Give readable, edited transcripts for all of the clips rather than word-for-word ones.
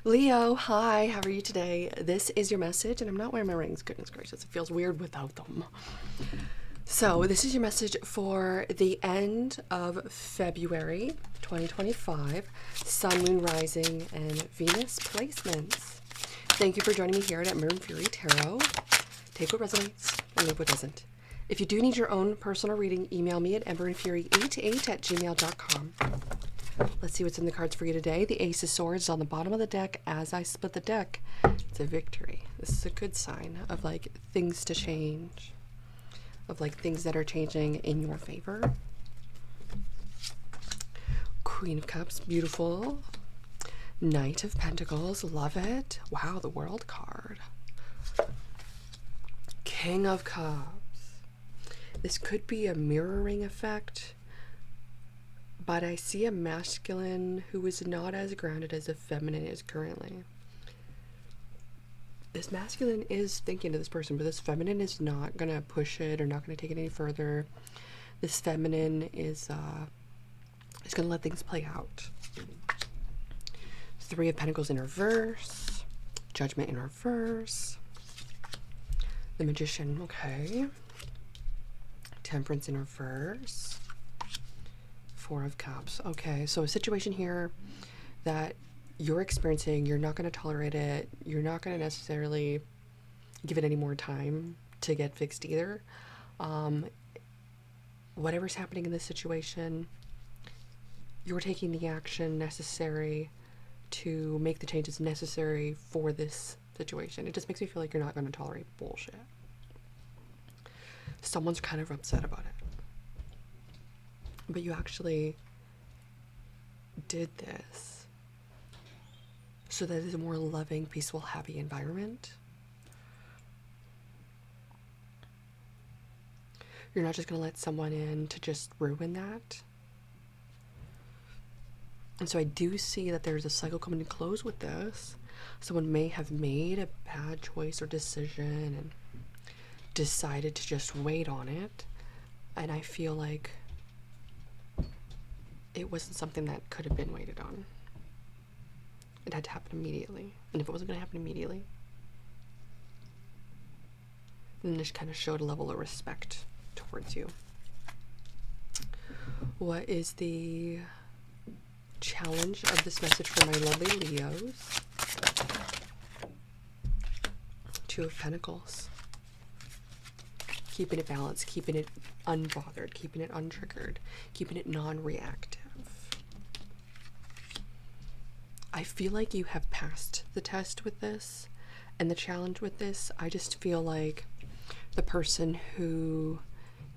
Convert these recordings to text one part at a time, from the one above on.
Leo, hi, how are you today? This is your message, and I'm not wearing my rings. Goodness gracious, it feels weird without them. So, this is your message for the end of February 2025, Sun, Moon, Rising, and Venus placements. Thank you for joining me here at Ember and Fury Tarot. Take what resonates and leave what doesn't. If you do need your own personal reading, email me at emberandfury88@gmail.com. Let's see what's in the cards for you today. The Ace of Swords is on the bottom of the deck. As I split the deck, it's a victory. This is a good sign of like things to change, of like things that are changing in your favor. Queen of Cups, beautiful. Knight of Pentacles, love it. Wow, the World card. King of Cups. This could be a mirroring effect, but I see a masculine who is not as grounded as a feminine is currently. This masculine is thinking to this person, but this feminine is not going to push it or not going to take it any further. This feminine is going to let things play out. Three of Pentacles in reverse. Judgment in reverse. The Magician, okay. Temperance in reverse. Four of Cups. Okay, so a situation here that you're experiencing, you're not going to tolerate it. You're not going to necessarily give it any more time to get fixed either. Whatever's happening in this situation, you're taking the action necessary to make the changes necessary for this situation. It just makes me feel like you're not going to tolerate bullshit. Someone's kind of upset about it, but you actually did this so that it's a more loving, peaceful, happy environment. You're not just going to let someone in to just ruin that. And so I do see that there's a cycle coming to close with this. Someone may have made a bad choice or decision and decided to just wait on it. And I feel like it wasn't something that could have been waited on. It had to happen immediately. And if it wasn't going to happen immediately, then it just kind of showed a level of respect towards you. What is the challenge of this message for my lovely Leos? Two of Pentacles. Keeping it balanced, keeping it unbothered, keeping it untriggered, keeping it non-reactive. I feel like you have passed the test with this and the challenge with this. I just feel like the person who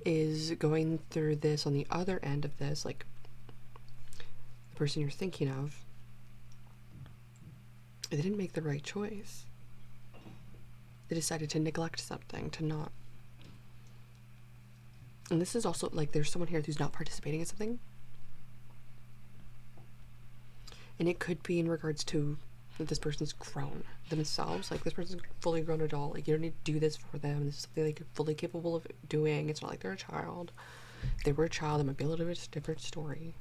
is going through this on the other end of this, like the person you're thinking of, they didn't make the right choice. They decided to neglect something, to not. And this is also like there's someone here who's not participating in something. And it could be in regards to that this person's grown themselves. Like this person's fully grown adult. Like you don't need to do this for them. This is something they're fully capable of doing. It's not like they're a child. If they were a child, it might be a little bit different story.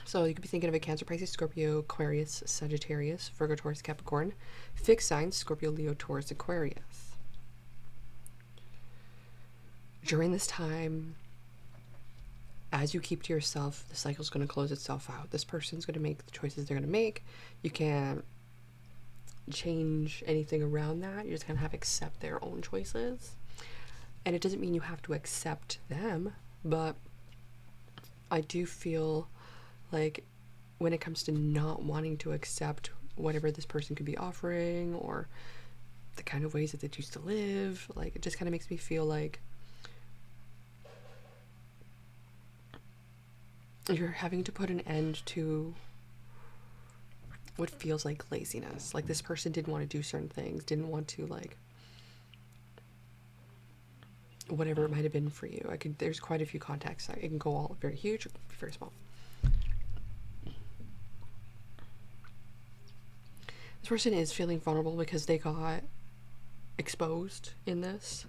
So you could be thinking of a Cancer, Pisces, Scorpio, Aquarius, Sagittarius, Virgo, Taurus, Capricorn. Fixed signs, Scorpio, Leo, Taurus, Aquarius. During this time, as you keep to yourself, the cycle's going to close itself out. This person's going to make the choices they're going to make. You can't change anything around that. You're just going to have to accept their own choices. And it doesn't mean you have to accept them, but I do feel like when it comes to not wanting to accept whatever this person could be offering or the kind of ways that they choose to live, like it just kind of makes me feel like you're having to put an end to what feels like laziness. Like this person didn't want to do certain things, didn't want to like whatever it might have been for you. There's quite a few contexts. It can go all very huge or very small. This person is feeling vulnerable because they got exposed in this.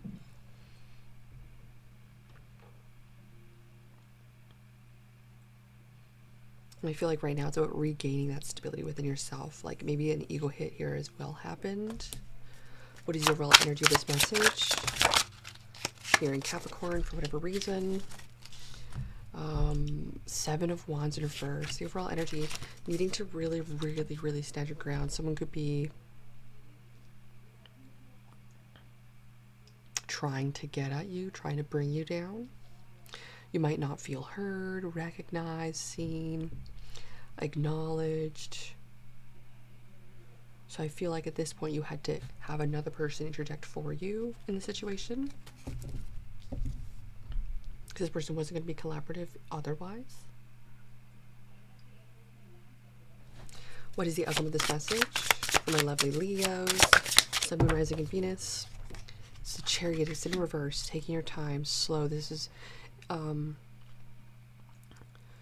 And I feel like right now it's about regaining that stability within yourself. Like maybe an ego hit here as well happened. What is the overall energy of this message? Here in Capricorn, for whatever reason. 7 of Wands in reverse. The overall energy, needing to really, really, really stand your ground. Someone could be trying to get at you, trying to bring you down. You might not feel heard, recognized, seen, acknowledged. So I feel like at this point you had to have another person interject for you in the situation, because this person wasn't going to be collaborative otherwise. What is the outcome of this message for my lovely Leos? Sun, Moon, Rising, and Venus. It's the Chariot. It's in reverse, taking your time, slow. This is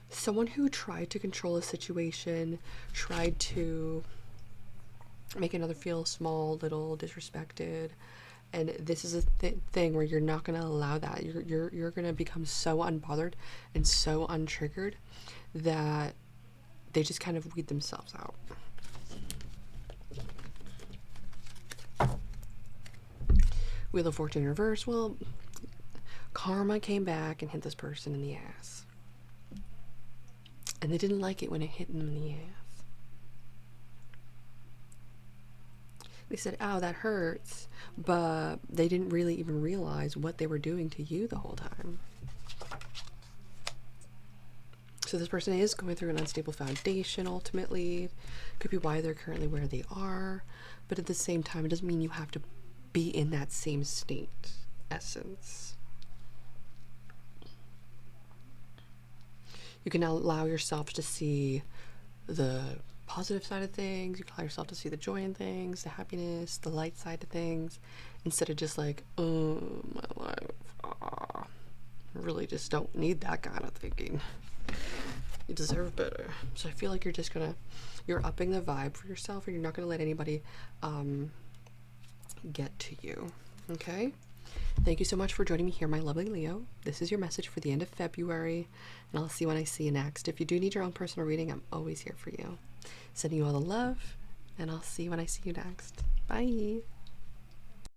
someone who tried to control a situation, tried to make another feel small, little, disrespected. And this is a thing where you're not going to allow that. You're going to become so unbothered and so untriggered that they just kind of weed themselves out. Wheel of Fortune in reverse. Well, karma came back and hit this person in the ass. And they didn't like it when it hit them in the ass. They said, ow, that hurts. But they didn't really even realize what they were doing to you the whole time. So this person is going through an unstable foundation ultimately. Could be why they're currently where they are. But at the same time, it doesn't mean you have to be in that same state essence. You can allow yourself to see the positive side of things. You can allow yourself to see the joy in things, the happiness, the light side of things, instead of just like, oh, my life. I really just don't need that kind of thinking. You deserve better. So I feel like you're upping the vibe for yourself, and you're not gonna let anybody get to you. Okay? Thank you so much for joining me here, my lovely Leo. This is your message for the end of February, and I'll see you when I see you next. If you do need your own personal reading, I'm always here for you. Sending you all the love, and I'll see you when I see you next. Bye.